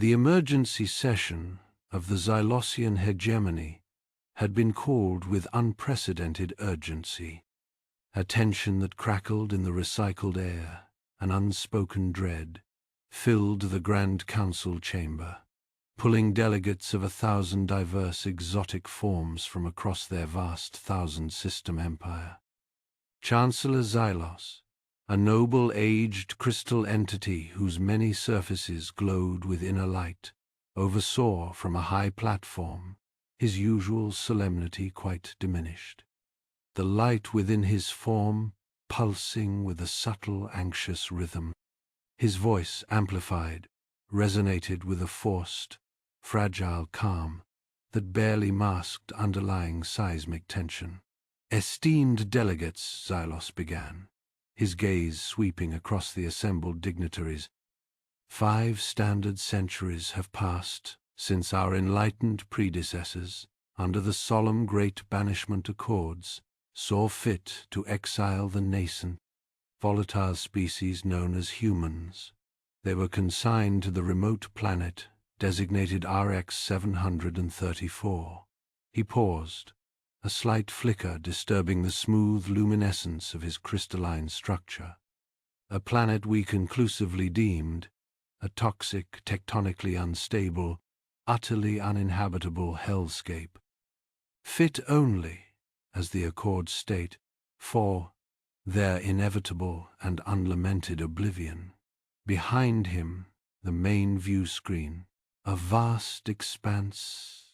The emergency session of the Xylosian hegemony had been called with unprecedented urgency. A tension that crackled in the recycled air, an unspoken dread, filled the Grand Council chamber, pulling delegates of 1,000 diverse exotic forms from across their vast thousand-system empire. Chancellor Xylos, a noble aged crystal entity whose many surfaces glowed with inner light, oversaw from a high platform, his usual solemnity quite diminished. The light within his form pulsing with a subtle, anxious rhythm. His voice, amplified, resonated with a forced, fragile calm that barely masked underlying seismic tension. "Esteemed delegates," Xylos began, his gaze sweeping across the assembled dignitaries, 5 standard centuries have passed since our enlightened predecessors, under the solemn Great Banishment Accords, saw fit to exile the nascent, volatile species known as humans. They were consigned to the remote planet designated RX 734. He paused, a slight flicker disturbing the smooth luminescence of his crystalline structure. A planet we conclusively deemed a toxic, tectonically unstable, utterly uninhabitable hellscape, fit only, as the Accords state, for their inevitable and unlamented oblivion. Behind him, the main view screen, a vast expanse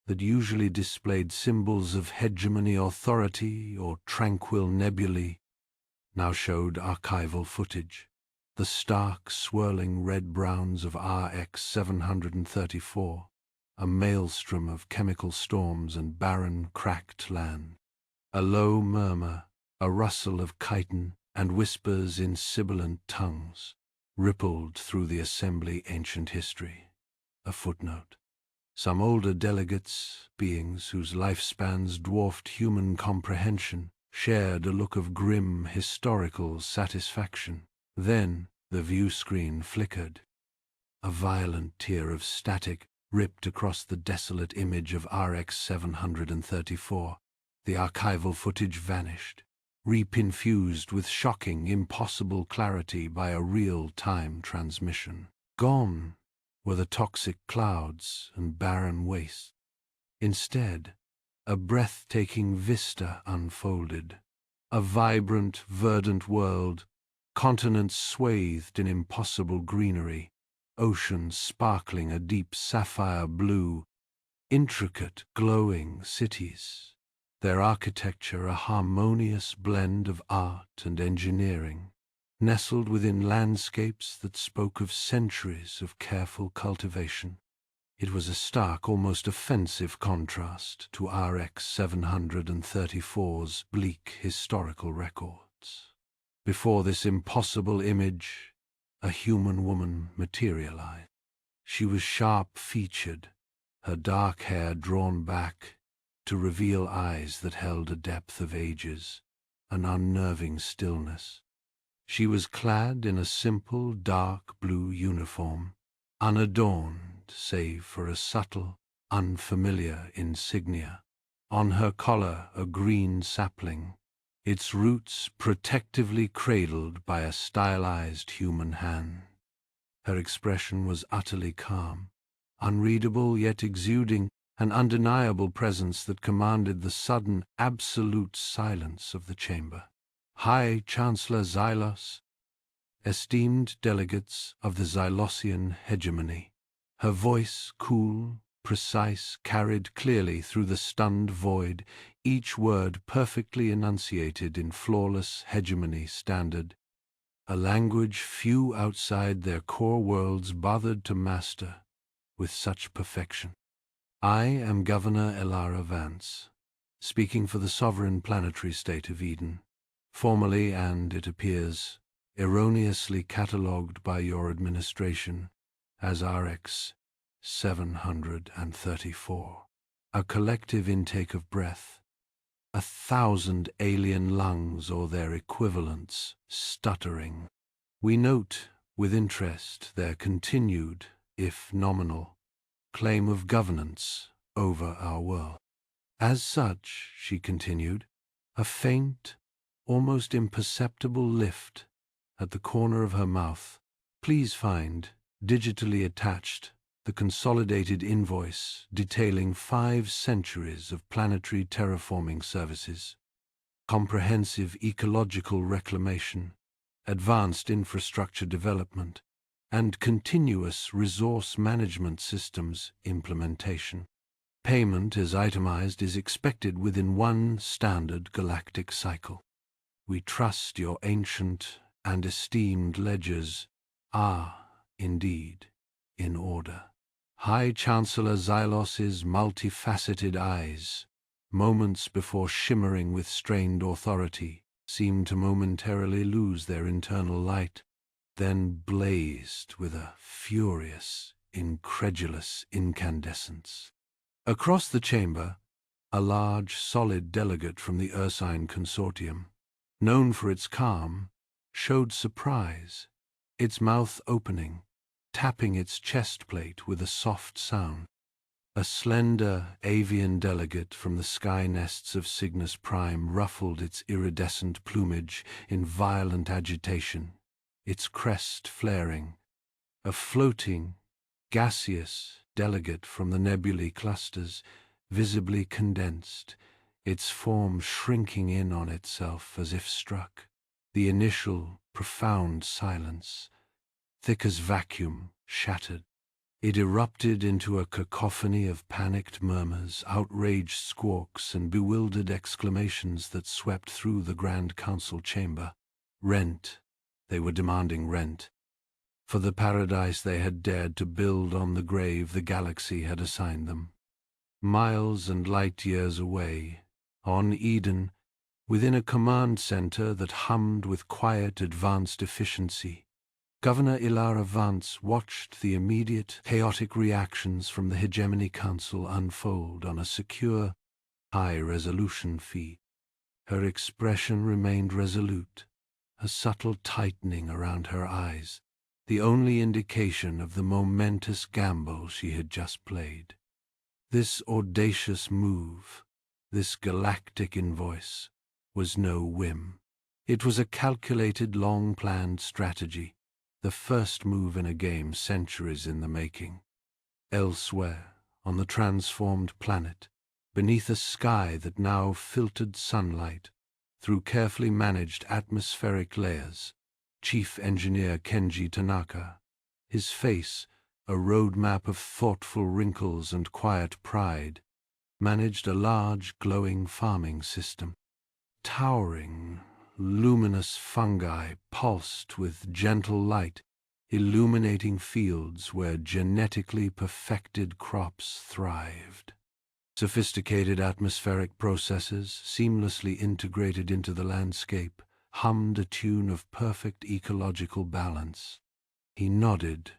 that usually displayed symbols of hegemony, authority, or tranquil nebulae, now showed archival footage. The stark, swirling red-browns of RX 734, a maelstrom of chemical storms and barren, cracked land. A low murmur, a rustle of chitin, and whispers in sibilant tongues, rippled through the assembly ancient history. A footnote. Some older delegates, beings whose lifespans dwarfed human comprehension, shared a look of grim, historical satisfaction. Then the view screen flickered. A violent tear of static ripped across the desolate image of RX 734. The archival footage vanished, reap-infused with shocking, impossible clarity by a real-time transmission. Gone were the toxic clouds and barren wastes. Instead, a breathtaking vista unfolded. A vibrant, verdant world, continents swathed in impossible greenery, oceans sparkling a deep sapphire blue, intricate, glowing cities, their architecture a harmonious blend of art and engineering, nestled within landscapes that spoke of centuries of careful cultivation. It was a stark, almost offensive contrast to RX 734's bleak historical records. Before this impossible image, a human woman materialized. She was sharp-featured, her dark hair drawn back to reveal eyes that held a depth of ages, an unnerving stillness. She was clad in a simple, dark blue uniform, unadorned save for a subtle, unfamiliar insignia. On her collar, a green sapling, its roots protectively cradled by a stylized human hand. Her expression was utterly calm, unreadable yet exuding an undeniable presence that commanded the sudden, absolute silence of the chamber. High Chancellor Xylos, esteemed delegates of the Xylosian hegemony. Her voice, cool, precise, carried clearly through the stunned void, each word perfectly enunciated in flawless hegemony standard, a language few outside their core worlds bothered to master with such perfection. I am Governor Elara Vance, speaking for the sovereign planetary state of Eden, formally and, it appears, erroneously catalogued by your administration as RX 734. A collective intake of breath, 1,000 alien lungs or their equivalents stuttering. We note with interest their continued, if nominal, claim of governance over our world. As such, she continued, a faint, almost imperceptible lift at the corner of her mouth. Please find, digitally attached, the consolidated invoice detailing 5 centuries of planetary terraforming services, comprehensive ecological reclamation, advanced infrastructure development, and continuous resource management systems implementation. Payment as itemized is expected within 1 standard galactic cycle. We trust your ancient and esteemed ledgers are, indeed, in order. High Chancellor Xylos's multifaceted eyes, moments before shimmering with strained authority, seemed to momentarily lose their internal light, then blazed with a furious, incredulous incandescence. Across the chamber, a large, solid delegate from the Ursine Consortium, known for its calm, showed surprise, its mouth opening, tapping its chest plate with a soft sound. A slender avian delegate from the sky nests of Cygnus Prime ruffled its iridescent plumage in violent agitation, its crest flaring. A floating, gaseous delegate from the nebulae clusters, visibly condensed, its form shrinking in on itself as if struck. The initial, profound silence, thick as vacuum, shattered. It erupted into a cacophony of panicked murmurs, outraged squawks, and bewildered exclamations that swept through the Grand Council chamber. Rent. They were demanding rent. For the paradise they had dared to build on the grave the galaxy had assigned them. Miles and light years away, on Eden, within a command center that hummed with quiet, advanced efficiency, Governor Ilara Vance watched the immediate, chaotic reactions from the Hegemony Council unfold on a secure, high-resolution feed. Her expression remained resolute, a subtle tightening around her eyes, the only indication of the momentous gamble she had just played. This audacious move, this galactic invoice, was no whim. It was a calculated, long-planned strategy, the first move in a game centuries in the making. Elsewhere, on the transformed planet, beneath a sky that now filtered sunlight through carefully managed atmospheric layers, Chief Engineer Kenji Tanaka, his face a roadmap of thoughtful wrinkles and quiet pride, managed a large, glowing farming system. Towering, luminous fungi pulsed with gentle light, illuminating fields where genetically perfected crops thrived. Sophisticated atmospheric processes, seamlessly integrated into the landscape, hummed a tune of perfect ecological balance. He nodded,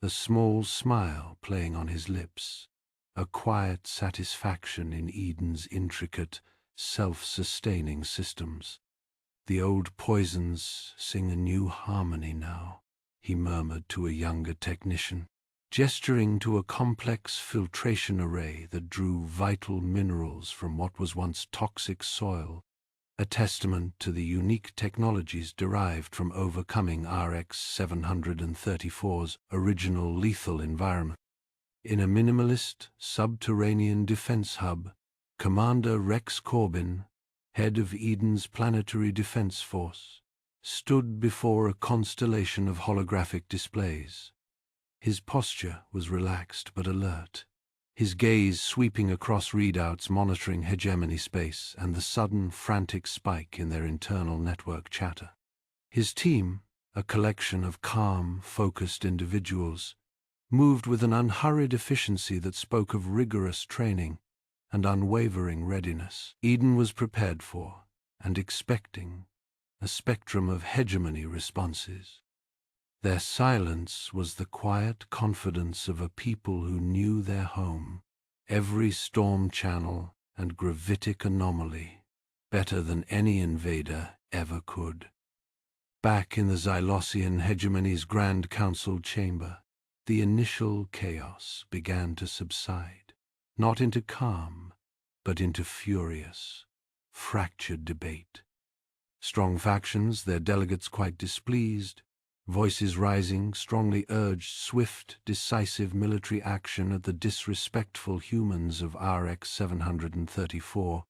a small smile playing on his lips, a quiet satisfaction in Eden's intricate, self-sustaining systems. The old poisons sing a new harmony now, he murmured to a younger technician, gesturing to a complex filtration array that drew vital minerals from what was once toxic soil, a testament to the unique technologies derived from overcoming RX-734's original lethal environment. In a minimalist, subterranean defense hub, Commander Rex Corbin, head of Eden's planetary defense force, stood before a constellation of holographic displays. His posture was relaxed but alert, his gaze sweeping across readouts monitoring hegemony space and the sudden, frantic spike in their internal network chatter. His team, a collection of calm, focused individuals, moved with an unhurried efficiency that spoke of rigorous training and unwavering readiness. Eden was prepared for and expecting a spectrum of hegemony responses. Their silence was the quiet confidence of a people who knew their home, every storm channel and gravitic anomaly, better than any invader ever could. Back in the Xylosian hegemony's Grand Council chamber, the initial chaos began to subside, not into calm, but into furious, fractured debate. Strong factions, their delegates quite displeased, voices rising strongly urged swift, decisive military action at the disrespectful humans of RX 734.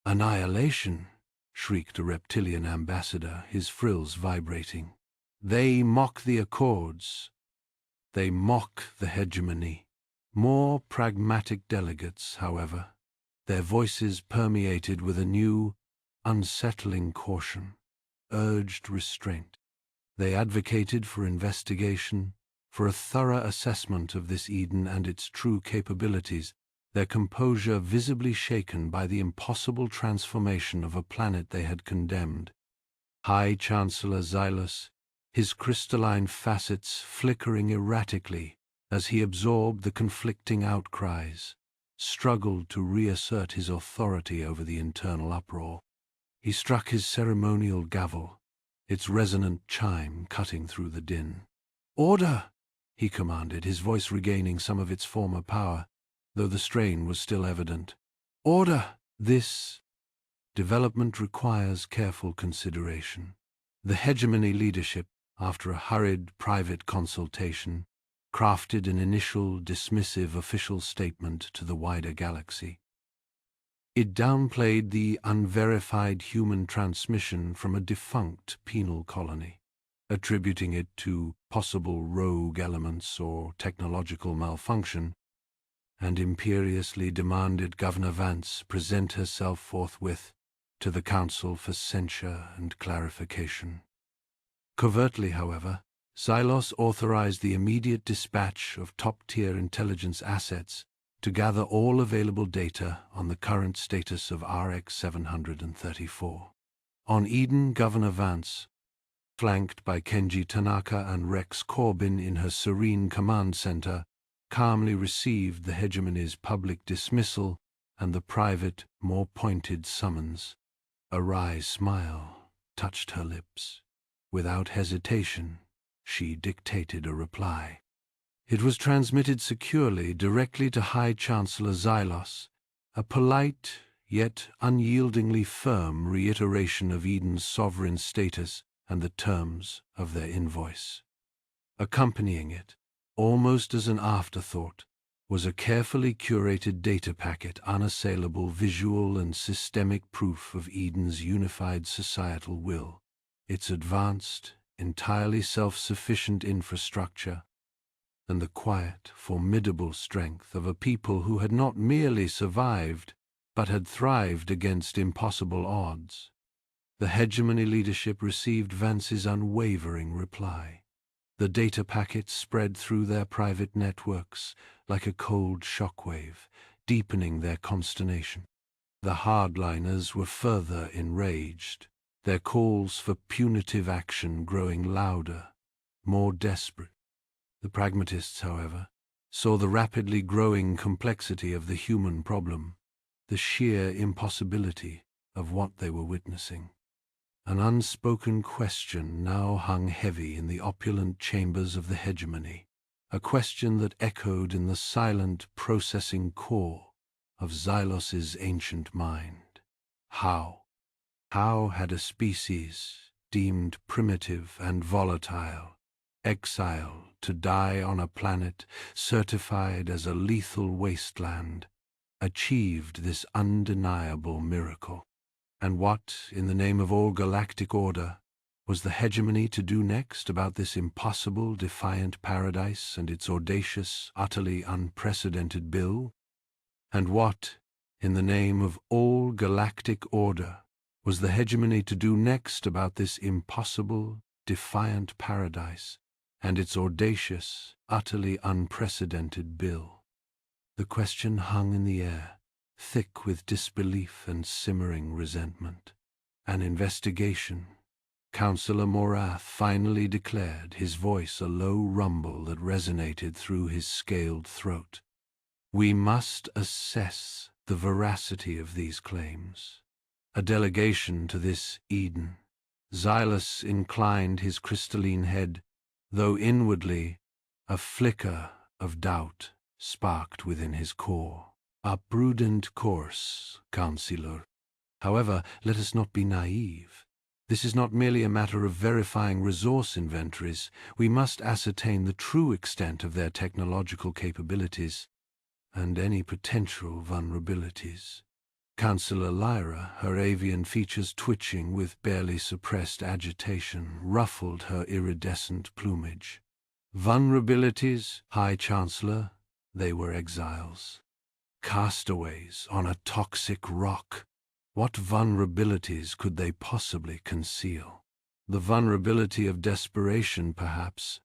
"Annihilation!" shrieked a reptilian ambassador, his frills vibrating. "They mock the Accords. They mock the hegemony." More pragmatic delegates, however, their voices permeated with a new, unsettling caution, urged restraint. They advocated for investigation, for a thorough assessment of this Eden and its true capabilities, their composure visibly shaken by the impossible transformation of a planet they had condemned. High Chancellor Xylus, his crystalline facets flickering erratically as he absorbed the conflicting outcries, struggled to reassert his authority over the internal uproar. He struck his ceremonial gavel, its resonant chime cutting through the din. "Order!" he commanded, his voice regaining some of its former power, though the strain was still evident. "Order! This development requires careful consideration." The hegemony leadership, after a hurried private consultation, crafted an initial dismissive official statement to the wider galaxy. It downplayed the unverified human transmission from a defunct penal colony, attributing it to possible rogue elements or technological malfunction, and imperiously demanded Governor Vance present herself forthwith to the Council for censure and clarification. Covertly, however, Xylos authorized the immediate dispatch of top-tier intelligence assets to gather all available data on the current status of RX 734. On Eden, Governor Vance, flanked by Kenji Tanaka and Rex Corbin in her serene command center, calmly received the hegemony's public dismissal and the private, more pointed summons. A wry smile touched her lips. Without hesitation, she dictated a reply. It was transmitted securely directly to High Chancellor Xylos, a polite yet unyieldingly firm reiteration of Eden's sovereign status and the terms of their invoice. Accompanying it, almost as an afterthought, was a carefully curated data packet, unassailable visual and systemic proof of Eden's unified societal will, its advanced, entirely self-sufficient infrastructure, and the quiet, formidable strength of a people who had not merely survived, but had thrived against impossible odds. The hegemony leadership received Vance's unwavering reply. The data packet spread through their private networks like a cold shockwave, deepening their consternation. The hardliners were further enraged, their calls for punitive action growing louder, more desperate. The pragmatists, however, saw the rapidly growing complexity of the human problem, the sheer impossibility of what they were witnessing. An unspoken question now hung heavy in the opulent chambers of the hegemony, a question that echoed in the silent processing core of Xylos's ancient mind. How had a species deemed primitive and volatile, exiled to die on a planet certified as a lethal wasteland, achieved this undeniable miracle? And what, in the name of all galactic order, was the hegemony to do next about this impossible, defiant paradise and its audacious, utterly unprecedented bill? And what, in the name of all galactic order, was the hegemony to do next about this impossible, defiant paradise and its audacious, utterly unprecedented bill? The question hung in the air, thick with disbelief and simmering resentment. An investigation, Councillor Morath finally declared, his voice a low rumble that resonated through his scaled throat. We must assess the veracity of these claims. A delegation to this Eden. Xylus inclined his crystalline head, though inwardly A flicker of doubt sparked within his core. "A prudent course, Counselor. However, let us not be naive. This is not merely a matter of verifying resource inventories. We must ascertain the true extent of their technological capabilities and any potential vulnerabilities." Counselor Lyra, her avian features twitching with barely suppressed agitation, ruffled her iridescent plumage. "Vulnerabilities, High Chancellor? They were exiles. Castaways on a toxic rock. What vulnerabilities could they possibly conceal?" "The vulnerability of desperation, perhaps,"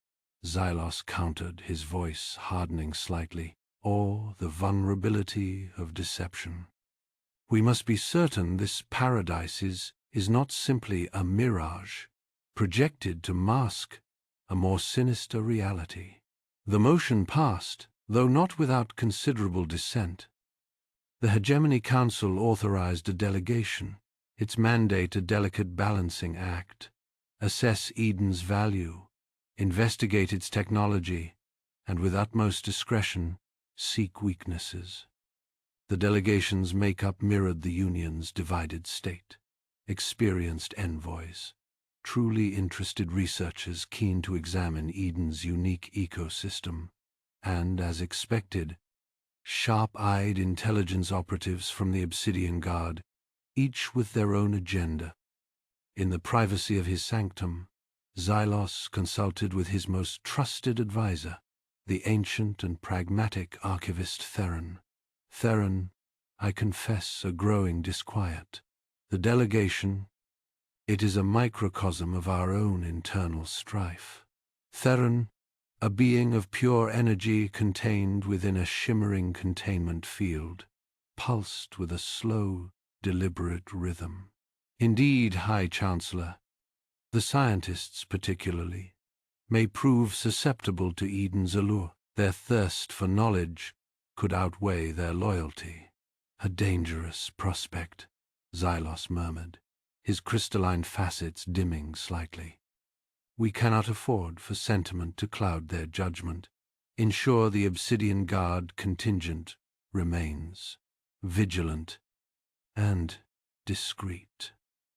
Xylos countered, his voice hardening slightly. "Or the vulnerability of deception. We must be certain this paradise is not simply a mirage, projected to mask a more sinister reality." The motion passed, though not without considerable dissent. The Hegemony Council authorized a delegation, its mandate a delicate balancing act: assess Eden's value, investigate its technology, and with utmost discretion, seek weaknesses. The delegation's makeup mirrored the Union's divided state: experienced envoys, truly interested researchers keen to examine Eden's unique ecosystem, and, as expected, sharp-eyed intelligence operatives from the Obsidian Guard, each with their own agenda. In the privacy of his sanctum, Xylos consulted with his most trusted advisor, the ancient and pragmatic archivist Theron. "Theron, I confess a growing disquiet. The delegation, it is a microcosm of our own internal strife. Theron, a being of pure energy contained within a shimmering containment field, pulsed with a slow, deliberate rhythm. Indeed, High Chancellor, the scientists particularly may prove susceptible to Eden's allure. Their thirst for knowledge could outweigh their loyalty." "A dangerous prospect," Xylos murmured, his crystalline facets dimming slightly. "We cannot afford for sentiment to cloud their judgment. Ensure the Obsidian Guard contingent remains vigilant and discreet."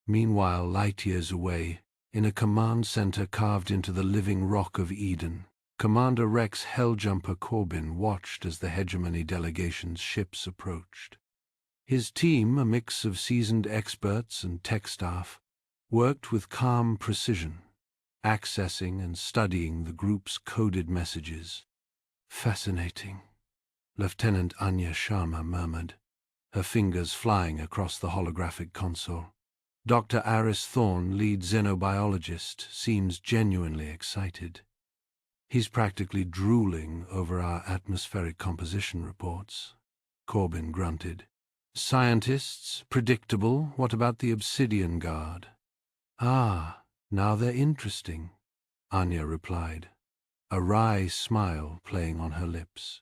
Meanwhile, light years away, in a command center carved into the living rock of Eden, Commander Rex Helljumper Corbin watched as the Hegemony delegation's ships approached. His team, a mix of seasoned experts and tech staff, worked with calm precision, accessing and studying the group's coded messages. "Fascinating," Lieutenant Anya Sharma murmured, her fingers flying across the holographic console. Dr. Aris Thorne, lead xenobiologist, seems genuinely excited. "He's practically drooling over our atmospheric composition reports," Corbin grunted. "Scientists, predictable. What about the Obsidian Guard?" "Ah, now they're interesting," Anya replied, a wry smile playing on her lips.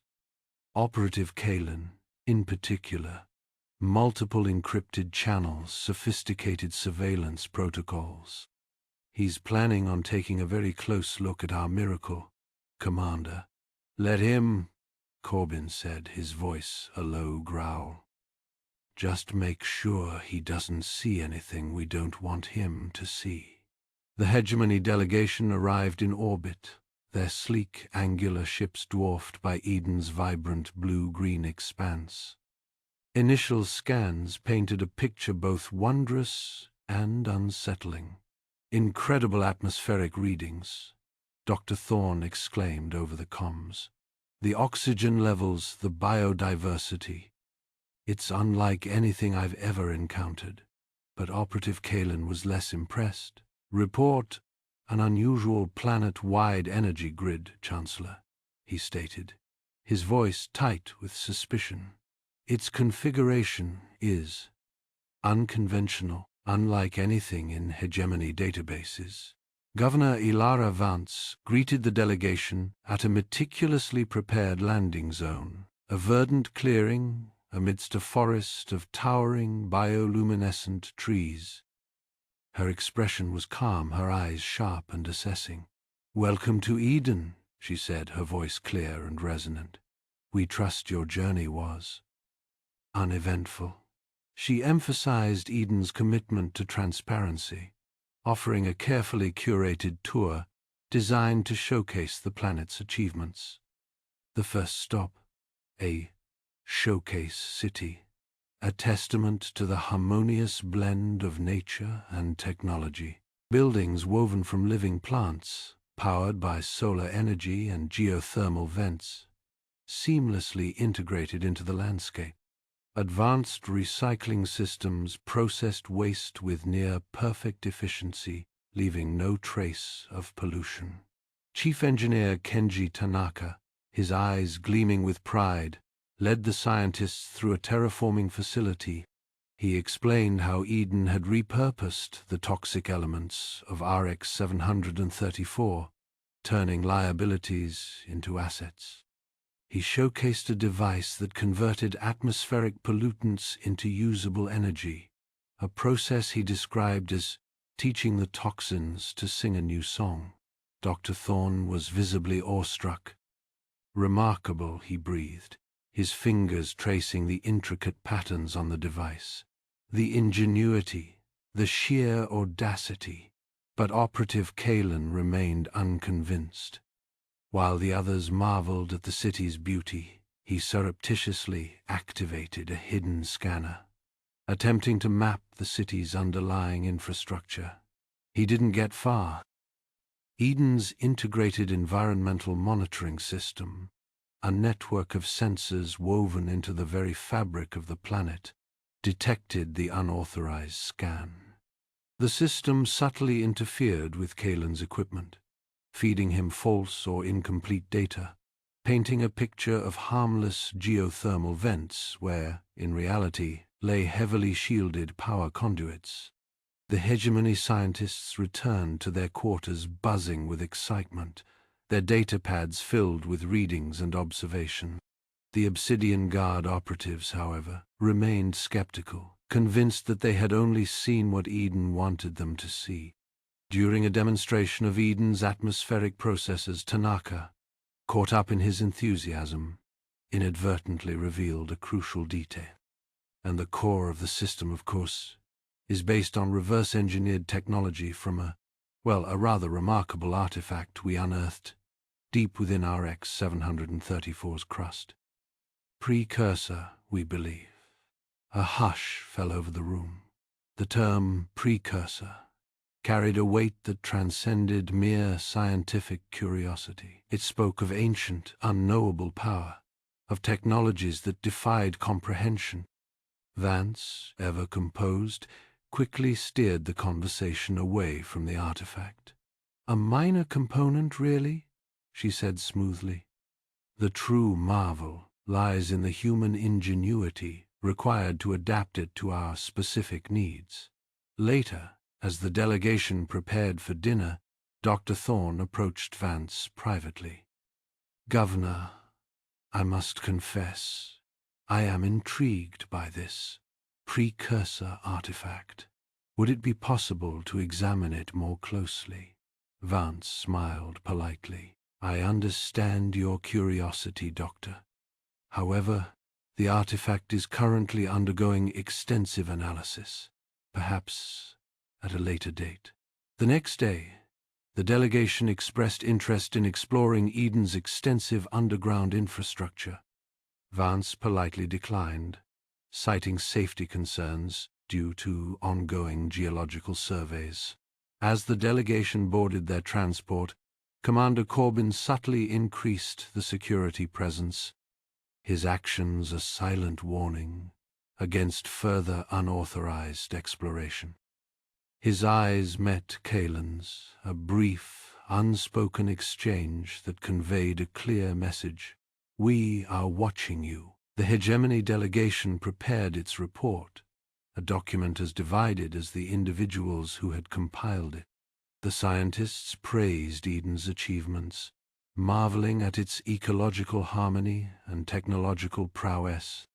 "Operative Kalen, in particular. Multiple encrypted channels, sophisticated surveillance protocols. He's planning on taking a very close look at our miracle, Commander." "Let him," Corbin said, his voice a low growl. "Just make sure he doesn't see anything we don't want him to see." The Hegemony delegation arrived in orbit, their sleek, angular ships dwarfed by Eden's vibrant blue-green expanse. Initial scans painted a picture both wondrous and unsettling. "Incredible atmospheric readings," Dr. Thorne exclaimed over the comms. "The oxygen levels, the biodiversity. It's unlike anything I've ever encountered." But Operative Kalen was less impressed. "Report an unusual planet-wide energy grid, Chancellor," he stated, his voice tight with suspicion. "Its configuration is unconventional, unlike anything in Hegemony databases." Governor Ilara Vance greeted the delegation at a meticulously prepared landing zone, a verdant clearing amidst a forest of towering bioluminescent trees. Her expression was calm, her eyes sharp and assessing. "Welcome to Eden," she said, her voice clear and resonant. "We trust your journey was uneventful." She emphasized Eden's commitment to transparency, offering a carefully curated tour designed to showcase the planet's achievements. The first stop, a showcase city, a testament to the harmonious blend of nature and technology. Buildings woven from living plants, powered by solar energy and geothermal vents, seamlessly integrated into the landscape. Advanced recycling systems processed waste with near-perfect efficiency, leaving no trace of pollution. Chief Engineer Kenji Tanaka, his eyes gleaming with pride, led the scientists through a terraforming facility. He explained how Eden had repurposed the toxic elements of RX 734, turning liabilities into assets. He showcased a device that converted atmospheric pollutants into usable energy, a process he described as teaching the toxins to sing a new song. Dr. Thorne was visibly awestruck. "Remarkable," he breathed, his fingers tracing the intricate patterns on the device. "The ingenuity, the sheer audacity." But Operative Kalen remained unconvinced. While the others marveled at the city's beauty, he surreptitiously activated a hidden scanner, attempting to map the city's underlying infrastructure. He didn't get far. Eden's integrated environmental monitoring system, a network of sensors woven into the very fabric of the planet, detected the unauthorized scan. The system subtly interfered with Kalen's equipment, feeding him false or incomplete data, painting a picture of harmless geothermal vents where, in reality, lay heavily shielded power conduits. The hegemony scientists returned to their quarters buzzing with excitement, their datapads filled with readings and observations. The Obsidian Guard operatives, however, remained skeptical, convinced that they had only seen what Eden wanted them to see. During a demonstration of Eden's atmospheric processes, Tanaka, caught up in his enthusiasm, inadvertently revealed a crucial detail. And the core of the system, of course, is based on reverse-engineered technology from a rather remarkable artifact we unearthed deep within RX 734's crust. Precursor, we believe. A hush fell over the room. The term precursor carried a weight that transcended mere scientific curiosity. It spoke of ancient, unknowable power, of technologies that defied comprehension. Vance, ever composed, quickly steered the conversation away from the artifact. "A minor component, really?" she said smoothly. "The true marvel lies in the human ingenuity required to adapt it to our specific needs." Later, as the delegation prepared for dinner, Dr. Thorne approached Vance privately. "Governor, I must confess, I am intrigued by this precursor artifact. Would it be possible to examine it more closely?" Vance smiled politely. "I understand your curiosity, Doctor. However, the artifact is currently undergoing extensive analysis, perhaps at a later date." The next day, the delegation expressed interest in exploring Eden's extensive underground infrastructure. Vance politely declined, citing safety concerns due to ongoing geological surveys. As the delegation boarded their transport, Commander Corbin subtly increased the security presence, his actions a silent warning against further unauthorized exploration. His eyes met Kalen's, a brief, unspoken exchange that conveyed a clear message. "We are watching you." The hegemony delegation prepared its report, a document as divided as the individuals who had compiled it. The scientists praised Eden's achievements, marveling at its ecological harmony and technological prowess.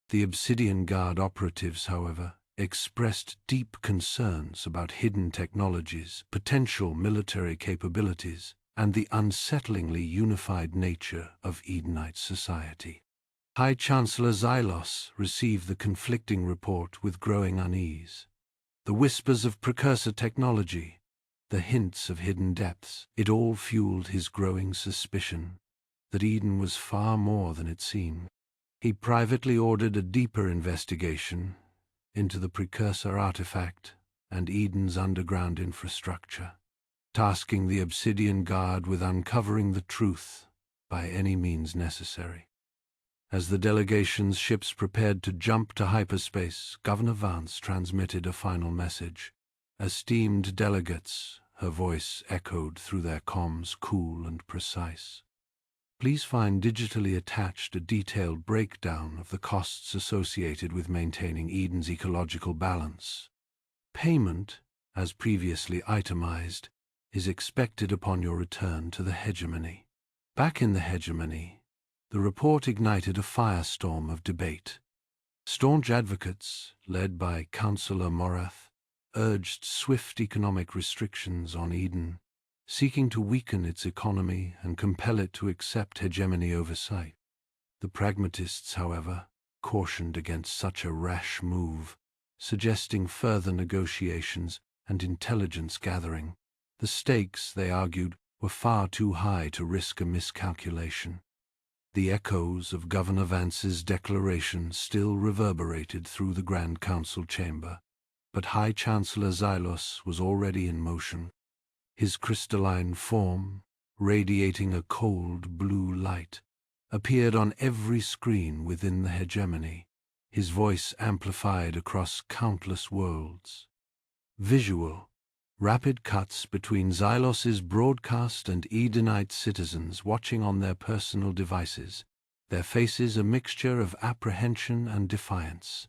The Obsidian Guard operatives, however, expressed deep concerns about hidden technologies, potential military capabilities, and the unsettlingly unified nature of Edenite society. High Chancellor Xylos received the conflicting report with growing unease. The whispers of precursor technology, the hints of hidden depths, it all fueled his growing suspicion that Eden was far more than it seemed. He privately ordered a deeper investigation into the precursor artifact and Eden's underground infrastructure, tasking the Obsidian Guard with uncovering the truth by any means necessary. As the delegation's ships prepared to jump to hyperspace, Governor Vance transmitted a final message. Esteemed delegates, her voice echoed through their comms, cool and precise. Please find digitally attached a detailed breakdown of the costs associated with maintaining Eden's ecological balance. Payment, as previously itemized, is expected upon your return to the hegemony. Back in the hegemony, the report ignited a firestorm of debate. Staunch advocates, led by Councillor Morath, urged swift economic restrictions on Eden, seeking to weaken its economy and compel it to accept hegemony oversight. The pragmatists, however, cautioned against such a rash move, suggesting further negotiations and intelligence gathering. The stakes, they argued, were far too high to risk a miscalculation. The echoes of Governor Vance's declaration still reverberated through the Grand Council chamber, but High Chancellor Xylos was already in motion. His crystalline form, radiating a cold blue light, appeared on every screen within the hegemony, his voice amplified across countless worlds. Visual, rapid cuts between Xylos's broadcast and Edenite citizens watching on their personal devices, their faces a mixture of apprehension and defiance.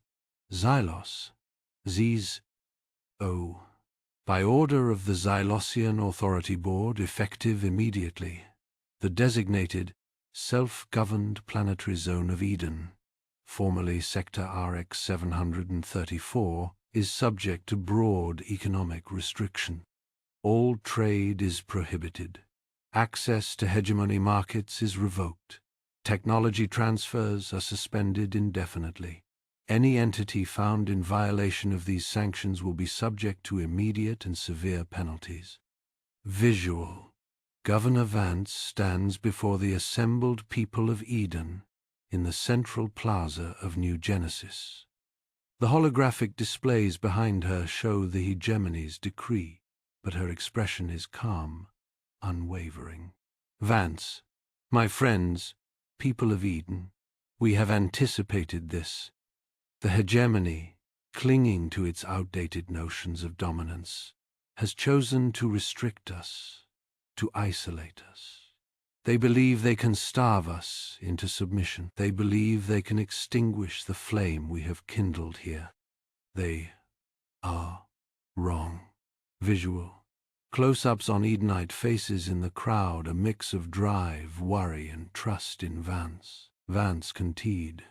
Xylos, Z's-O. By order of the Xylosian Authority Board, effective immediately, the designated Self-Governed Planetary Zone of Eden, formerly Sector RX 734, is subject to broad economic restriction. All trade is prohibited. Access to hegemony markets is revoked. Technology transfers are suspended indefinitely. Any entity found in violation of these sanctions will be subject to immediate and severe penalties. Visual. Governor Vance stands before the assembled people of Eden in the central plaza of New Genesis. The holographic displays behind her show the hegemony's decree, but her expression is calm, unwavering. Vance, my friends, people of Eden, we have anticipated this. The hegemony, clinging to its outdated notions of dominance, has chosen to restrict us, to isolate us. They believe they can starve us into submission. They believe they can extinguish the flame we have kindled here. They are wrong. Visual. Close-ups on Edenite faces in the crowd, a mix of drive, worry, and trust in Vance. Vance concede.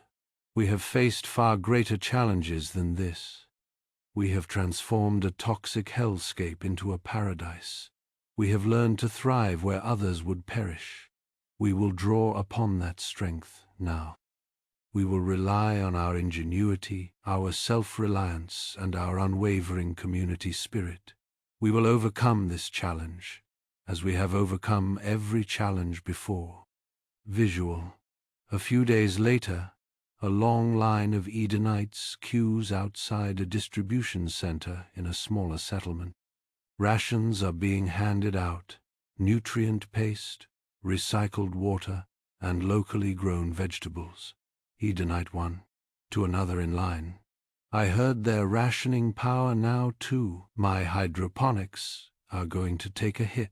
We have faced far greater challenges than this. We have transformed a toxic hellscape into a paradise. We have learned to thrive where others would perish. We will draw upon that strength now. We will rely on our ingenuity, our self-reliance, and our unwavering community spirit. We will overcome this challenge, as we have overcome every challenge before. Visual. A few days later, a long line of Edenites queues outside a distribution center in a smaller settlement. Rations are being handed out, nutrient paste, recycled water, and locally grown vegetables. Edenite 1, to another in line. I heard they're rationing power now too. My hydroponics are going to take a hit.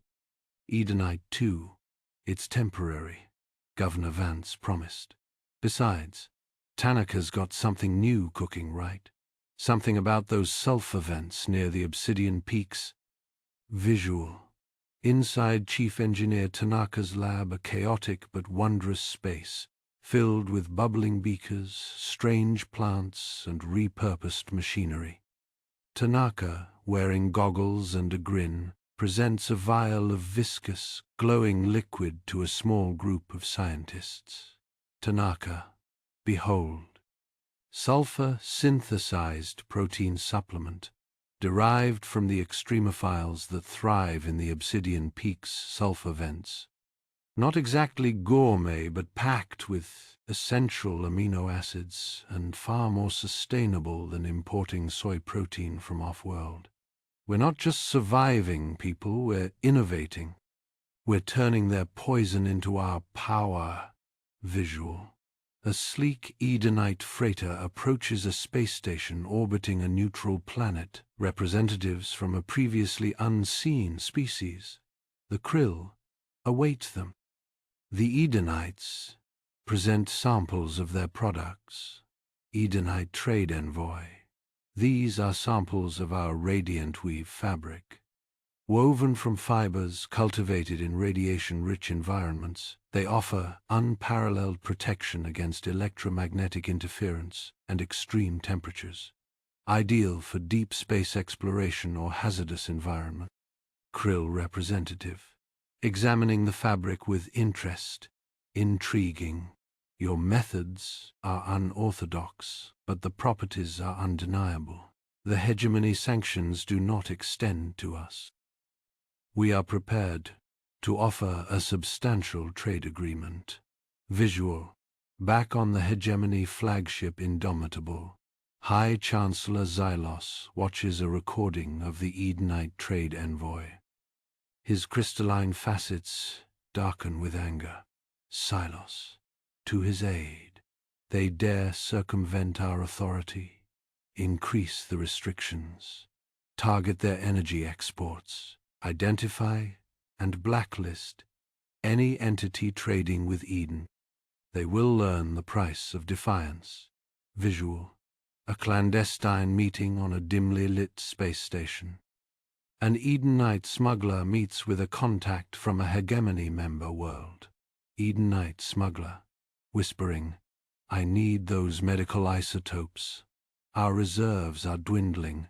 Edenite 2, it's temporary, Governor Vance promised. Besides, Tanaka's got something new cooking, right? Something about those sulfur vents near the Obsidian Peaks. Visual. Inside Chief Engineer Tanaka's lab, a chaotic but wondrous space, filled with bubbling beakers, strange plants, and repurposed machinery. Tanaka, wearing goggles and a grin, presents a vial of viscous, glowing liquid to a small group of scientists. Tanaka, behold, sulfur synthesized protein supplement, derived from the extremophiles that thrive in the Obsidian Peak's sulfur vents. Not exactly gourmet, but packed with essential amino acids and far more sustainable than importing soy protein from off-world. We're not just surviving, people, we're innovating. We're turning their poison into our power. Visual. A sleek Edenite freighter approaches a space station orbiting a neutral planet, representatives from a previously unseen species. The Krill await them. The Edenites present samples of their products. Edenite Trade Envoy. These are samples of our radiant weave fabric. Woven from fibers cultivated in radiation-rich environments, they offer unparalleled protection against electromagnetic interference and extreme temperatures, ideal for deep space exploration or hazardous environments. Krill representative, examining the fabric with interest. Intriguing. Your methods are unorthodox, but the properties are undeniable. The hegemony sanctions do not extend to us. We are prepared to offer a substantial trade agreement. Visual. Back on the hegemony flagship Indomitable, High Chancellor Xylos watches a recording of the Edenite Trade Envoy. His crystalline facets darken with anger. Xylos, to his aid. They dare circumvent our authority, increase the restrictions, target their energy exports, identify and blacklist any entity trading with Eden. They will learn the price of defiance. Visual. A clandestine meeting on a dimly lit space station. An Edenite smuggler meets with a contact from a hegemony member world. Edenite smuggler, whispering, "I need those medical isotopes. Our reserves are dwindling."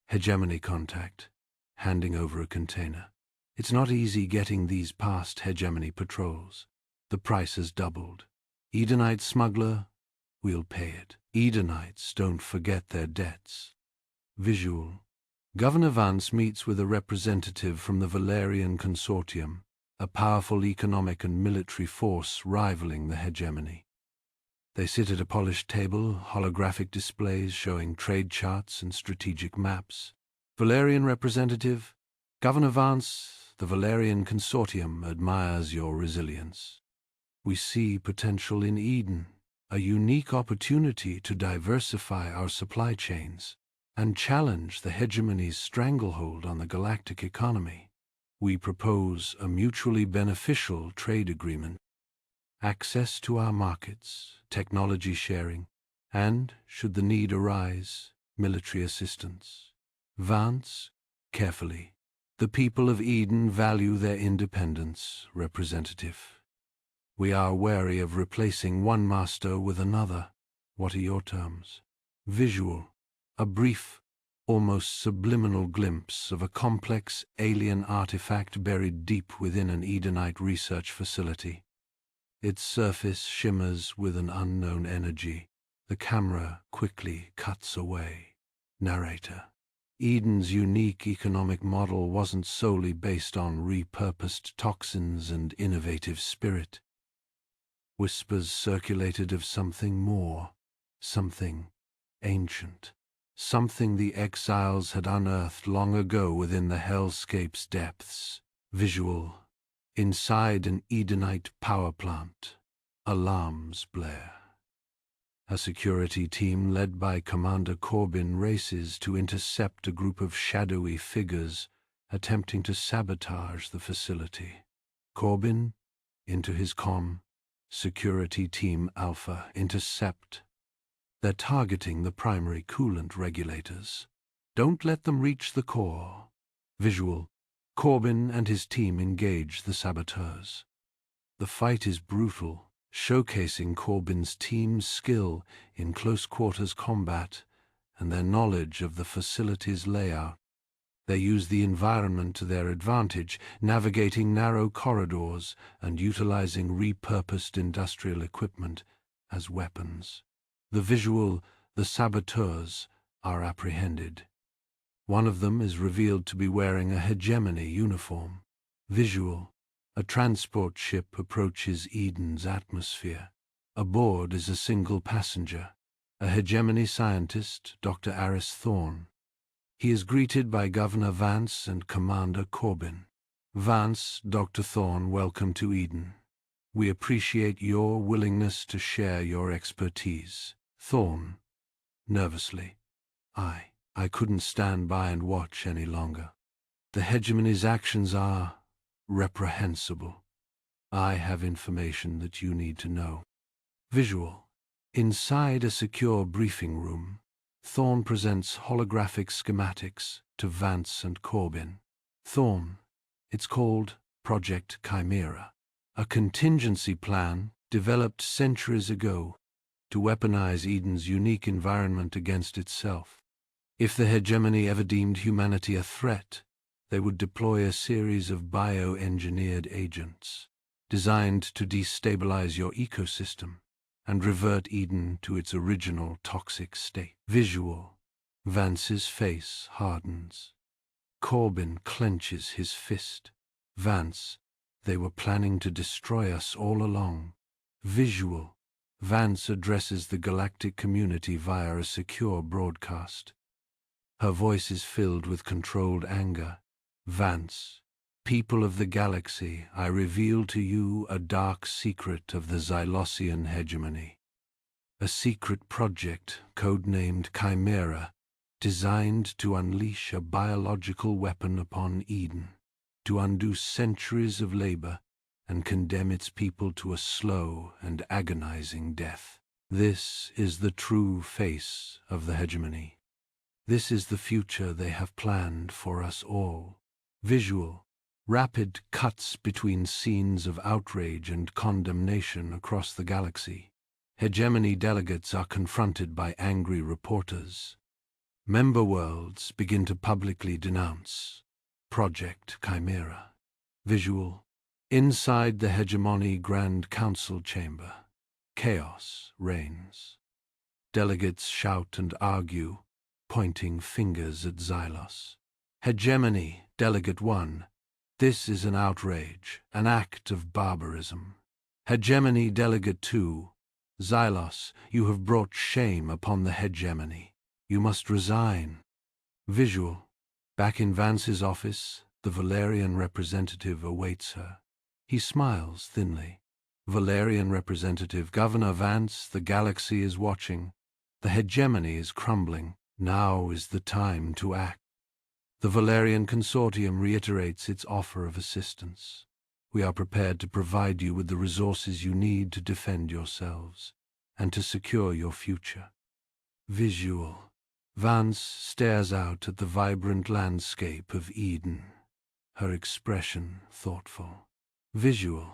Hegemony contact, handing over a container. It's not easy getting these past hegemony patrols. The price has doubled. Edenite smuggler, we'll pay it. Edenites don't forget their debts. Visual. Governor Vance meets with a representative from the Valerian Consortium, a powerful economic and military force rivaling the hegemony. They sit at a polished table, holographic displays showing trade charts and strategic maps. Valerian representative, Governor Vance, the Valerian Consortium admires your resilience. We see potential in Eden, a unique opportunity to diversify our supply chains and challenge the hegemony's stranglehold on the galactic economy. We propose a mutually beneficial trade agreement, access to our markets, technology sharing, and, should the need arise, military assistance. Vance, carefully. The people of Eden value their independence, representative. We are wary of replacing one master with another. What are your terms? Visual. A brief, almost subliminal glimpse of a complex alien artifact buried deep within an Edenite research facility. Its surface shimmers with an unknown energy. The camera quickly cuts away. Narrator. Eden's unique economic model wasn't solely based on repurposed toxins and innovative spirit. Whispers circulated of something more, something ancient, something the exiles had unearthed long ago within the Hellscape's depths. Visual. Inside an Edenite power plant, alarms blare. A security team led by Commander Corbin races to intercept a group of shadowy figures attempting to sabotage the facility. Corbin, into his comm, Security Team Alpha, intercept. They're targeting the primary coolant regulators. Don't let them reach the core. Visual. Corbin and his team engage the saboteurs. The fight is brutal, showcasing Corbin's team's skill in close-quarters combat and their knowledge of the facility's layout. They use the environment to their advantage, navigating narrow corridors and utilizing repurposed industrial equipment as weapons. The visual, the saboteurs, are apprehended. One of them is revealed to be wearing a hegemony uniform. Visual, a transport ship approaches Eden's atmosphere. Aboard is a single passenger, a hegemony scientist, Dr. Aris Thorne. He is greeted by Governor Vance and Commander Corbin. Vance, Dr. Thorne, welcome to Eden. We appreciate your willingness to share your expertise. Thorne, nervously, I couldn't stand by and watch any longer. The hegemony's actions are reprehensible. I have information that you need to know. Visual. Inside a secure briefing room, Thorne presents holographic schematics to Vance and Corbin. Thorne, it's called Project Chimera, a contingency plan developed centuries ago to weaponize Eden's unique environment against itself. If the hegemony ever deemed humanity a threat, they would deploy a series of bioengineered agents designed to destabilize your ecosystem and revert Eden to its original toxic state. Visual. Vance's face hardens. Corbin clenches his fist. Vance, they were planning to destroy us all along. Visual. Vance addresses the galactic community via a secure broadcast. Her voice is filled with controlled anger. Vance, people of the galaxy, I reveal to you a dark secret of the Xylossian hegemony. A secret project, codenamed Chimera, designed to unleash a biological weapon upon Eden, to undo centuries of labor and condemn its people to a slow and agonizing death. This is the true face of the hegemony. This is the future they have planned for us all. Visual. Rapid cuts between scenes of outrage and condemnation across the galaxy. Hegemony delegates are confronted by angry reporters. Member worlds begin to publicly denounce Project Chimera. Visual. Inside the hegemony Grand Council chamber, chaos reigns. Delegates shout and argue, pointing fingers at Xylos. Hegemony, Delegate 1. This is an outrage, an act of barbarism. Hegemony, Delegate 2. Xylos, you have brought shame upon the hegemony. You must resign. Visual. Back in Vance's office, the Valerian representative awaits her. He smiles thinly. Valerian representative, Governor Vance, the galaxy is watching. The hegemony is crumbling. Now is the time to act. The Valerian Consortium reiterates its offer of assistance. We are prepared to provide you with the resources you need to defend yourselves and to secure your future. Visual. Vance stares out at the vibrant landscape of Eden, her expression thoughtful. Visual.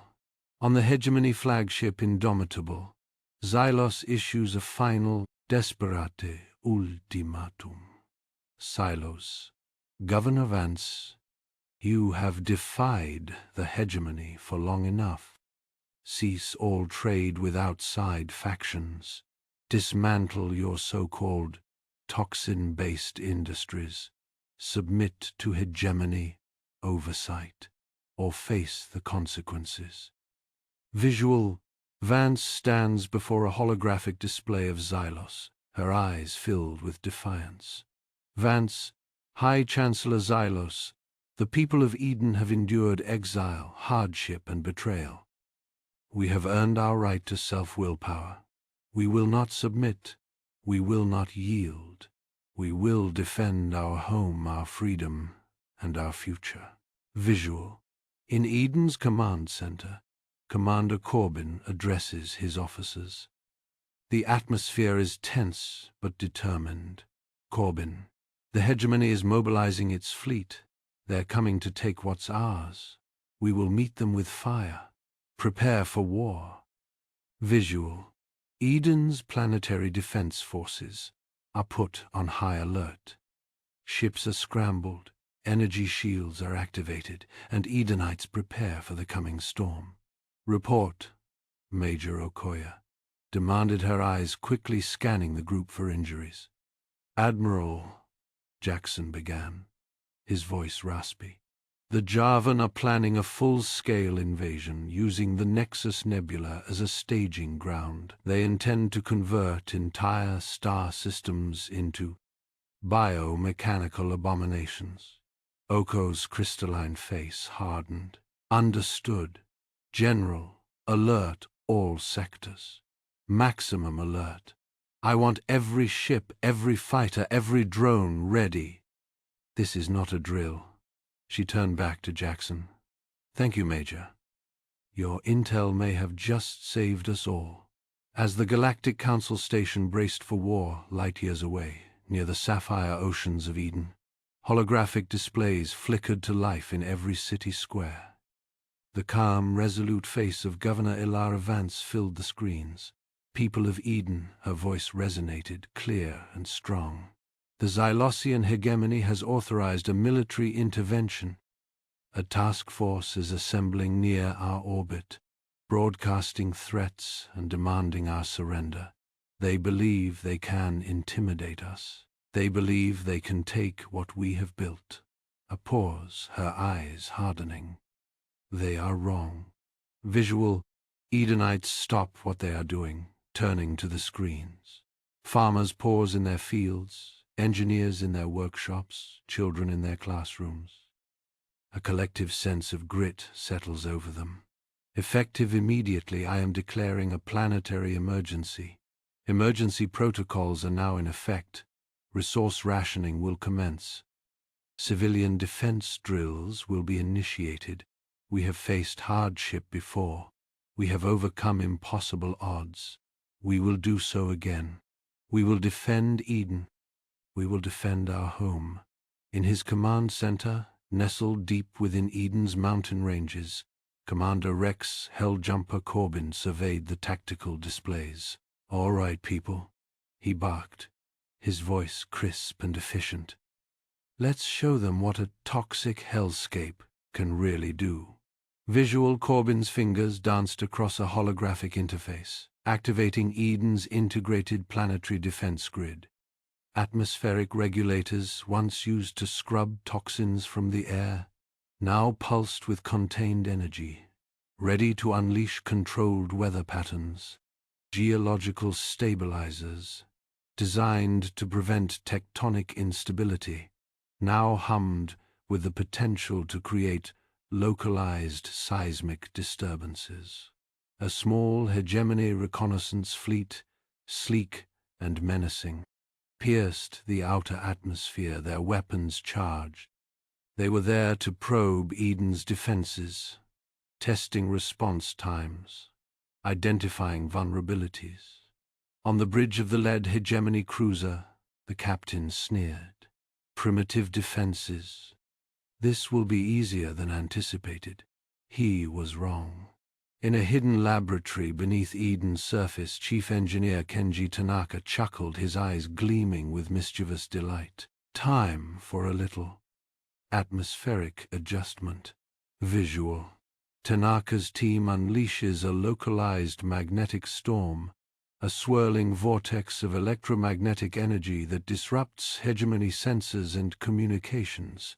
On the hegemony flagship Indomitable, Xylos issues a final desperate ultimatum. Silos. Governor Vance, you have defied the hegemony for long enough. Cease all trade with outside factions. Dismantle your so-called toxin-based industries. Submit to hegemony oversight, or face the consequences. Visual. Vance stands before a holographic display of Xylos, her eyes filled with defiance. Vance, High Chancellor Xylos, the people of Eden have endured exile, hardship, and betrayal. We have earned our right to self-willpower. We will not submit. We will not yield. We will defend our home, our freedom, and our future. Visual. In Eden's command center, Commander Corbin addresses his officers. The atmosphere is tense but determined. Corbin. The hegemony is mobilizing its fleet. They're coming to take what's ours. We will meet them with fire. Prepare for war. Visual. Eden's planetary defense forces are put on high alert. Ships are scrambled, Energy shields are activated, and Edenites prepare for the coming storm. Report, Major Okoye demanded, her eyes quickly scanning the group for injuries. Admiral, Jackson began, his voice raspy. The Javan are planning a full-scale invasion using the Nexus Nebula as a staging ground. They intend to convert entire star systems into biomechanical abominations. Oko's crystalline face hardened. Understood. General, alert all sectors. Maximum alert. I want every ship, every fighter, every drone ready. This is not a drill. She turned back to Jackson. Thank you, Major. Your intel may have just saved us all. As the Galactic Council station braced for war light years away, near the sapphire oceans of Eden, holographic displays flickered to life in every city square. The calm, resolute face of Governor Ilara Vance filled the screens. People of Eden, her voice resonated, clear and strong. The Xylossian hegemony has authorized a military intervention. A task force is assembling near our orbit, broadcasting threats and demanding our surrender. They believe they can intimidate us. They believe they can take what we have built. A pause, her eyes hardening. They are wrong. Visual, Edenites stop what they are doing, turning to the screens. Farmers pause in their fields, engineers in their workshops, children in their classrooms. A collective sense of grit settles over them. Effective immediately, I am declaring a planetary emergency. Emergency protocols are now in effect. Resource rationing will commence. Civilian defense drills will be initiated. We have faced hardship before. We have overcome impossible odds. We will do so again. We will defend Eden. We will defend our home. In his command center, nestled deep within Eden's mountain ranges, Commander Rex Helljumper Corbin surveyed the tactical displays. All right, people, he barked, his voice crisp and efficient. Let's show them what a toxic hellscape can really do. Visual, Corbin's fingers danced across a holographic interface, activating Eden's integrated planetary defense grid. Atmospheric regulators, once used to scrub toxins from the air, now pulsed with contained energy, ready to unleash controlled weather patterns. Geological stabilizers, designed to prevent tectonic instability, now hummed with the potential to create localized seismic disturbances. A small hegemony reconnaissance fleet, sleek and menacing, pierced the outer atmosphere, their weapons charged. They were there to probe Eden's defenses, testing response times, identifying vulnerabilities. On the bridge of the lead hegemony cruiser, the captain sneered. Primitive defenses. This will be easier than anticipated. He was wrong. In a hidden laboratory beneath Eden's surface, Chief Engineer Kenji Tanaka chuckled, his eyes gleaming with mischievous delight. Time for a little atmospheric adjustment. Visual. Tanaka's team unleashes a localized magnetic storm, a swirling vortex of electromagnetic energy that disrupts hegemony sensors and communications.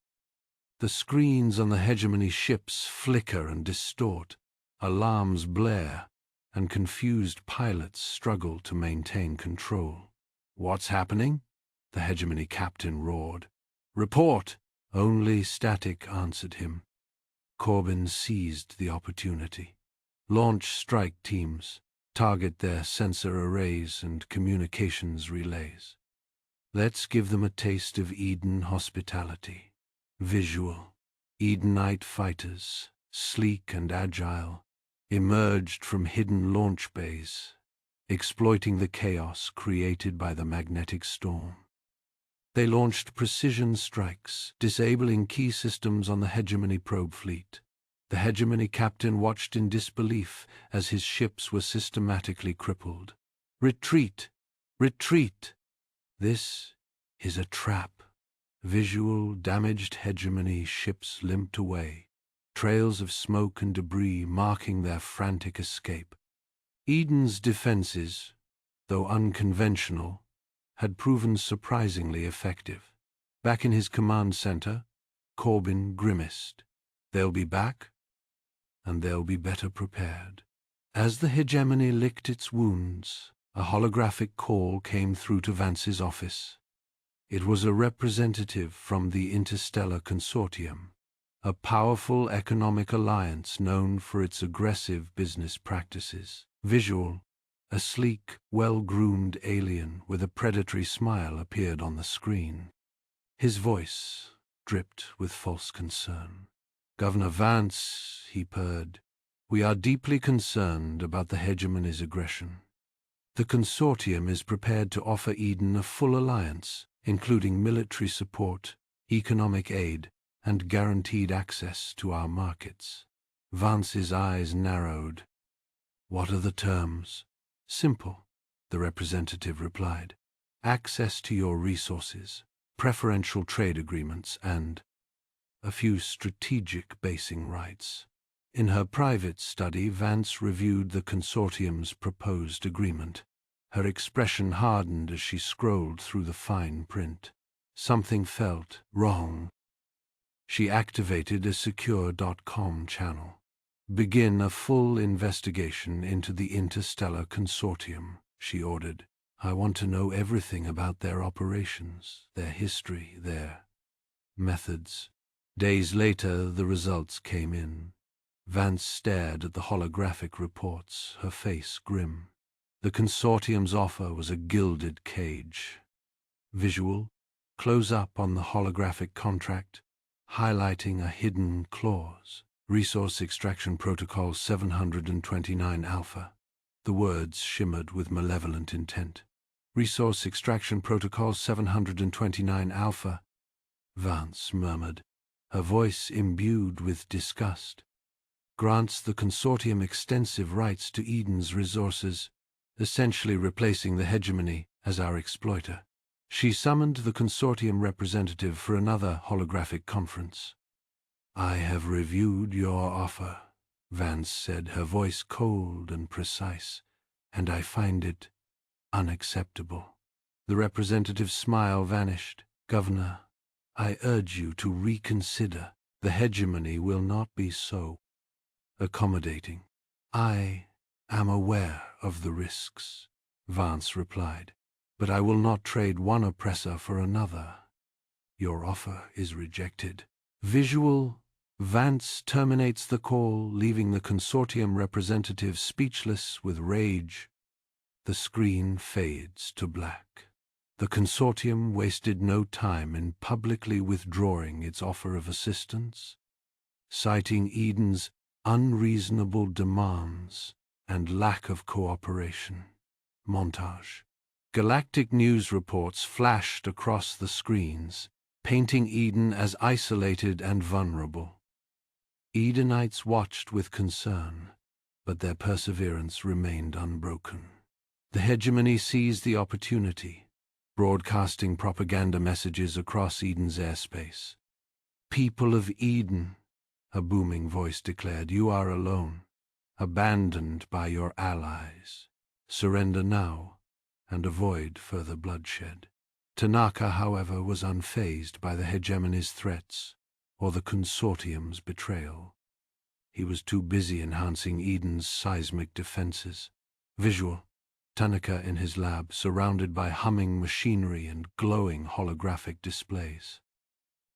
The screens on the hegemony ships flicker and distort. Alarms blare, and confused pilots struggle to maintain control. What's happening? The hegemony captain roared. Report! Only static answered him. Corbin seized the opportunity. Launch strike teams, target their sensor arrays and communications relays. Let's give them a taste of Eden hospitality. Visual. Edenite fighters, sleek and agile, emerged from hidden launch bays, exploiting the chaos created by the magnetic storm. They launched precision strikes, disabling key systems on the hegemony probe fleet. The hegemony captain watched in disbelief as his ships were systematically crippled. Retreat! Retreat! This is a trap. Visual, damaged hegemony ships limped away, trails of smoke and debris marking their frantic escape. Eden's defenses, though unconventional, had proven surprisingly effective. Back in his command center, Corbin grimaced. They'll be back, and they'll be better prepared. As the hegemony licked its wounds, a holographic call came through to Vance's office. It was a representative from the Interstellar Consortium, a powerful economic alliance known for its aggressive business practices. Visual, a sleek, well-groomed alien with a predatory smile appeared on the screen. His voice dripped with false concern. "Governor Vance," he purred, "we are deeply concerned about the hegemony's aggression. The Consortium is prepared to offer Eden a full alliance, including military support, economic aid, and guaranteed access to our markets." Vance's eyes narrowed. "What are the terms?" "Simple," the representative replied. "Access to your resources, preferential trade agreements, and a few strategic basing rights." In her private study, Vance reviewed the Consortium's proposed agreement. Her expression hardened as she scrolled through the fine print. Something felt wrong. She activated a secure.com channel. "Begin a full investigation into the Interstellar Consortium," she ordered. "I want to know everything about their operations, their history, their methods." Days later, the results came in. Vance stared at the holographic reports, her face grim. The Consortium's offer was a gilded cage. Visual, close up on the holographic contract, highlighting a hidden clause. "Resource Extraction Protocol 729 Alpha." The words shimmered with malevolent intent. "Resource Extraction Protocol 729 Alpha," Vance murmured, her voice imbued with disgust. "Grants the Consortium extensive rights to Eden's resources, essentially replacing the hegemony as our exploiter." She summoned the Consortium representative for another holographic conference. "I have reviewed your offer," Vance said, her voice cold and precise, "and I find it unacceptable." The representative's smile vanished. "Governor, I urge you to reconsider. The hegemony will not be so accommodating." "I am aware of the risks," Vance replied, "but I will not trade one oppressor for another. Your offer is rejected." Visual, Vance terminates the call, leaving the Consortium representative speechless with rage. The screen fades to black. The Consortium wasted no time in publicly withdrawing its offer of assistance, citing Eden's unreasonable demands and lack of cooperation. Montage. Galactic news reports flashed across the screens, painting Eden as isolated and vulnerable. Edenites watched with concern, but their perseverance remained unbroken. The hegemony seized the opportunity, broadcasting propaganda messages across Eden's airspace. "People of Eden," a booming voice declared, "you are alone, abandoned by your allies. Surrender now and avoid further bloodshed." Tanaka, however, was unfazed by the hegemony's threats or the Consortium's betrayal. He was too busy enhancing Eden's seismic defenses. Visual, Tanaka in his lab, surrounded by humming machinery and glowing holographic displays.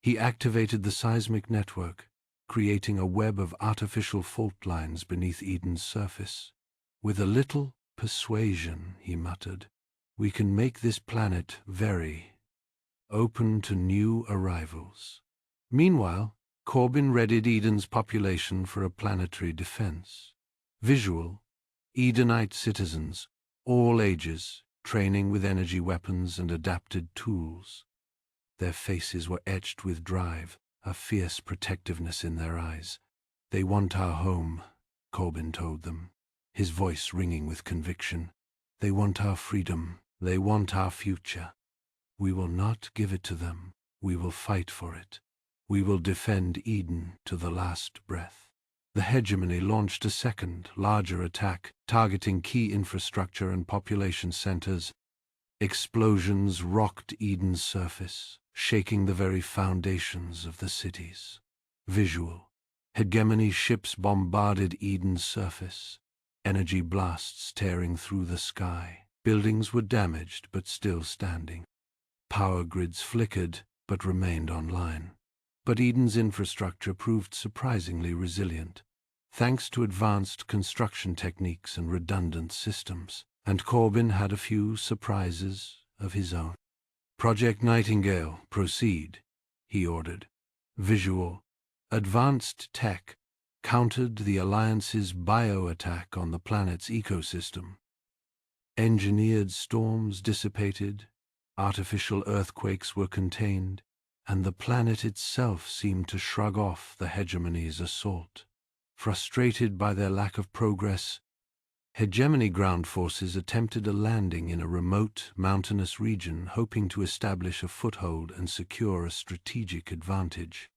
He activated the seismic network, creating a web of artificial fault lines beneath Eden's surface. "With a little persuasion," he muttered, "we can make this planet very open to new arrivals." Meanwhile, Corbin readied Eden's population for a planetary defense. Visual, Edenite citizens, all ages, training with energy weapons and adapted tools. Their faces were etched with drive, a fierce protectiveness in their eyes. "They want our home," Corbin told them, his voice ringing with conviction. "They want our freedom. They want our future. We will not give it to them. We will fight for it. We will defend Eden to the last breath. The hegemony launched a second, larger attack, targeting key infrastructure and population centers. Explosions rocked Eden's surface, shaking the very foundations of the cities. Visual. Hegemony ships bombarded Eden's surface, energy blasts tearing through the sky. Buildings were damaged but still standing. Power grids flickered but remained online. But Eden's infrastructure proved surprisingly resilient, thanks to advanced construction techniques and redundant systems. And Corbin had a few surprises of his own. "Project Nightingale, proceed," he ordered. Visual. Advanced tech countered the Alliance's bio-attack on the planet's ecosystem. Engineered storms dissipated, artificial earthquakes were contained, and the planet itself seemed to shrug off the hegemony's assault. Frustrated by their lack of progress, hegemony ground forces attempted a landing in a remote, mountainous region, hoping to establish a foothold and secure a strategic advantage.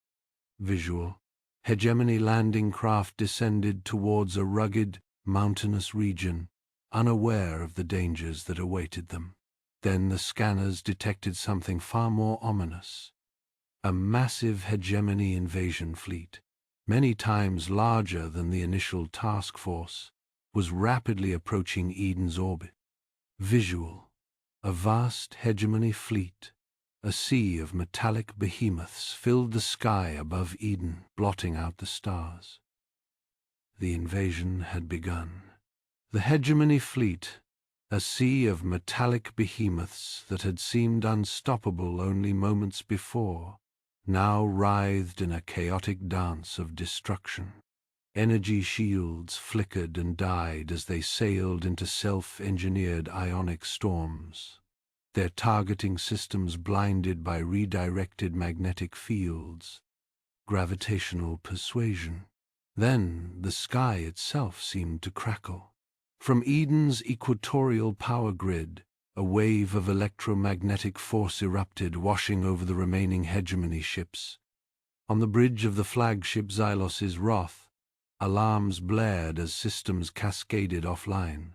Visual. Hegemony landing craft descended towards a rugged, mountainous region, unaware of the dangers that awaited them. Then the scanners detected something far more ominous. A massive hegemony invasion fleet, many times larger than the initial task force, was rapidly approaching Eden's orbit. Visual. A vast hegemony fleet, a sea of metallic behemoths, filled the sky above Eden, blotting out the stars. The invasion had begun. The hegemony fleet, a sea of metallic behemoths that had seemed unstoppable only moments before, now writhed in a chaotic dance of destruction. Energy shields flickered and died as they sailed into self-engineered ionic storms, their targeting systems blinded by redirected magnetic fields, gravitational persuasion. Then the sky itself seemed to crackle. From Eden's equatorial power grid, a wave of electromagnetic force erupted, washing over the remaining hegemony ships. On the bridge of the flagship Xylos's Wrath, alarms blared as systems cascaded offline.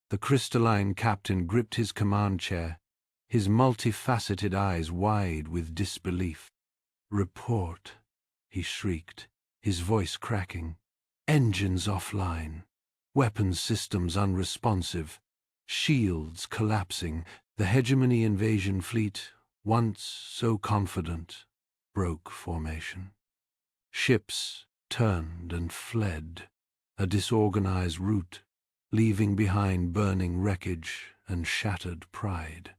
The crystalline captain gripped his command chair, his multifaceted eyes wide with disbelief. "Report," he shrieked, his voice cracking. "Engines offline. Weapons systems unresponsive. Shields collapsing." The hegemony invasion fleet, once so confident, broke formation. Ships turned and fled, a disorganized rout, leaving behind burning wreckage and shattered pride.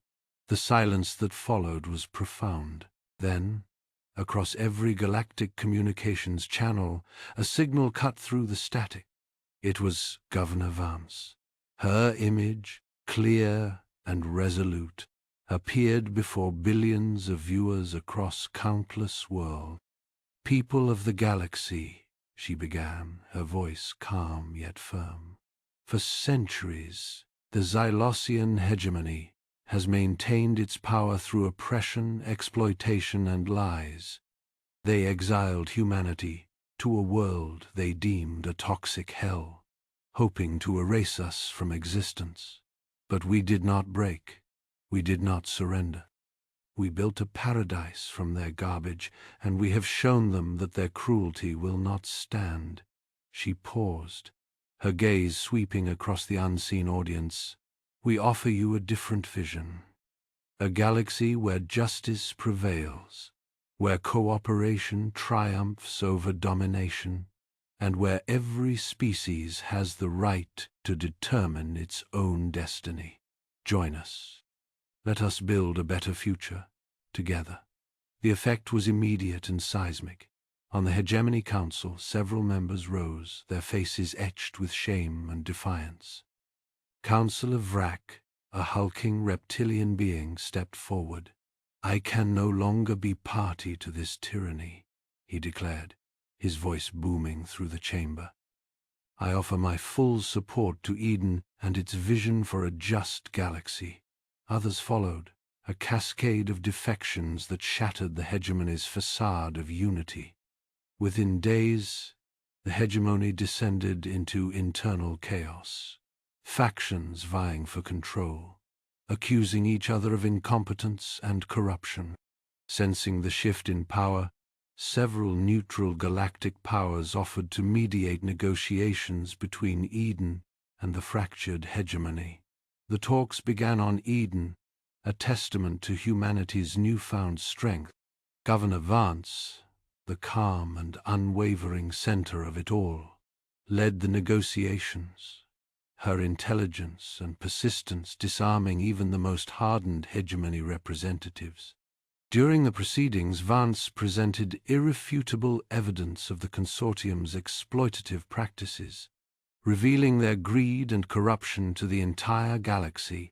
The silence that followed was profound. Then, across every galactic communications channel, a signal cut through the static. It was Governor Vance. Her image, clear and resolute, appeared before billions of viewers across countless worlds. "People of the galaxy," she began, her voice calm yet firm. "For centuries, the Xylosian hegemony has maintained its power through oppression, exploitation, and lies. They exiled humanity to a world they deemed a toxic hell, hoping to erase us from existence. But we did not break. We did not surrender. We built a paradise from their garbage, and we have shown them that their cruelty will not stand." She paused, her gaze sweeping across the unseen audience. "We offer you a different vision. A galaxy where justice prevails, where cooperation triumphs over domination, and where every species has the right to determine its own destiny. Join us. Let us build a better future, together." The effect was immediate and seismic. On the Hegemony Council, several members rose, their faces etched with shame and defiance. Councillor Vrak, a hulking reptilian being, stepped forward. "I can no longer be party to this tyranny," he declared, his voice booming through the chamber. "I offer my full support to Eden and its vision for a just galaxy." Others followed, a cascade of defections that shattered the hegemony's facade of unity. Within days, the hegemony descended into internal chaos, factions vying for control, accusing each other of incompetence and corruption. Sensing the shift in power, several neutral galactic powers offered to mediate negotiations between Eden and the fractured hegemony. The talks began on Eden, a testament to humanity's newfound strength. Governor Vance, the calm and unwavering center of it all, led the negotiations, her intelligence and persistence disarming even the most hardened hegemony representatives. During the proceedings, Vance presented irrefutable evidence of the consortium's exploitative practices, revealing their greed and corruption to the entire galaxy.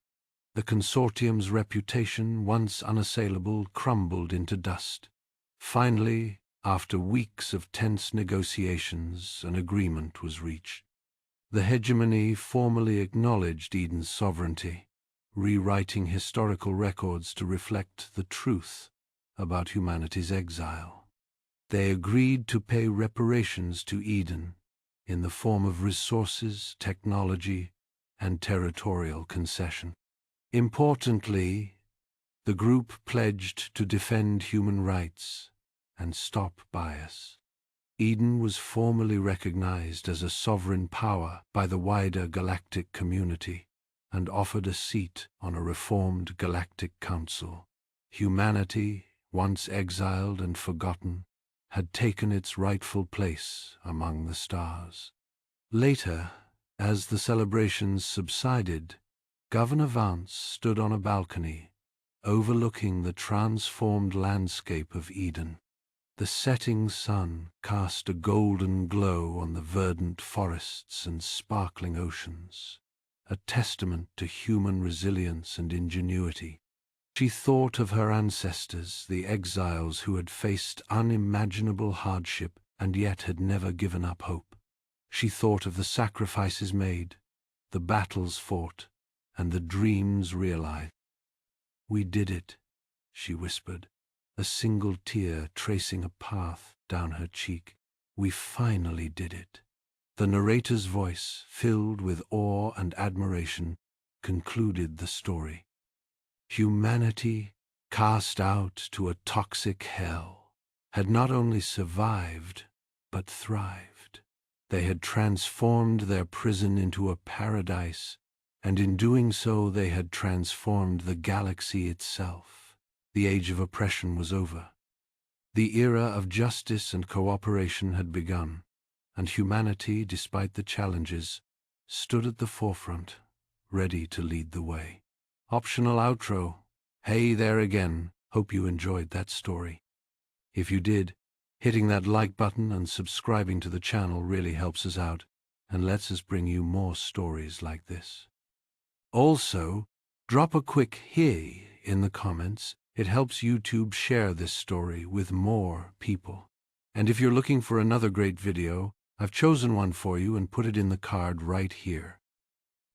The consortium's reputation, once unassailable, crumbled into dust. Finally, after weeks of tense negotiations, an agreement was reached. The hegemony formally acknowledged Eden's sovereignty, rewriting historical records to reflect the truth about humanity's exile. They agreed to pay reparations to Eden in the form of resources, technology, and territorial concession. Importantly, the group pledged to defend human rights and stop bias. Eden was formally recognized as a sovereign power by the wider galactic community and offered a seat on a reformed galactic council. Humanity, once exiled and forgotten, had taken its rightful place among the stars. Later, as the celebrations subsided, Governor Vance stood on a balcony, overlooking the transformed landscape of Eden. The setting sun cast a golden glow on the verdant forests and sparkling oceans, a testament to human resilience and ingenuity. She thought of her ancestors, the exiles who had faced unimaginable hardship and yet had never given up hope. She thought of the sacrifices made, the battles fought, and the dreams realized. "We did it," she whispered, a single tear tracing a path down her cheek. "We finally did it." The narrator's voice, filled with awe and admiration, concluded the story. Humanity, cast out to a toxic hell, had not only survived, but thrived. They had transformed their prison into a paradise, and in doing so they had transformed the galaxy itself. The age of oppression was over. The era of justice and cooperation had begun, and humanity, despite the challenges, stood at the forefront, ready to lead the way. Optional outro. Hey there again. Hope you enjoyed that story. If you did, hitting that like button and subscribing to the channel really helps us out and lets us bring you more stories like this. Also, drop a quick "hey" in the comments. It helps YouTube share this story with more people. And if you're looking for another great video, I've chosen one for you and put it in the card right here.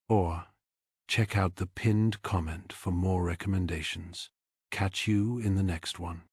Or check out the pinned comment for more recommendations. Catch you in the next one.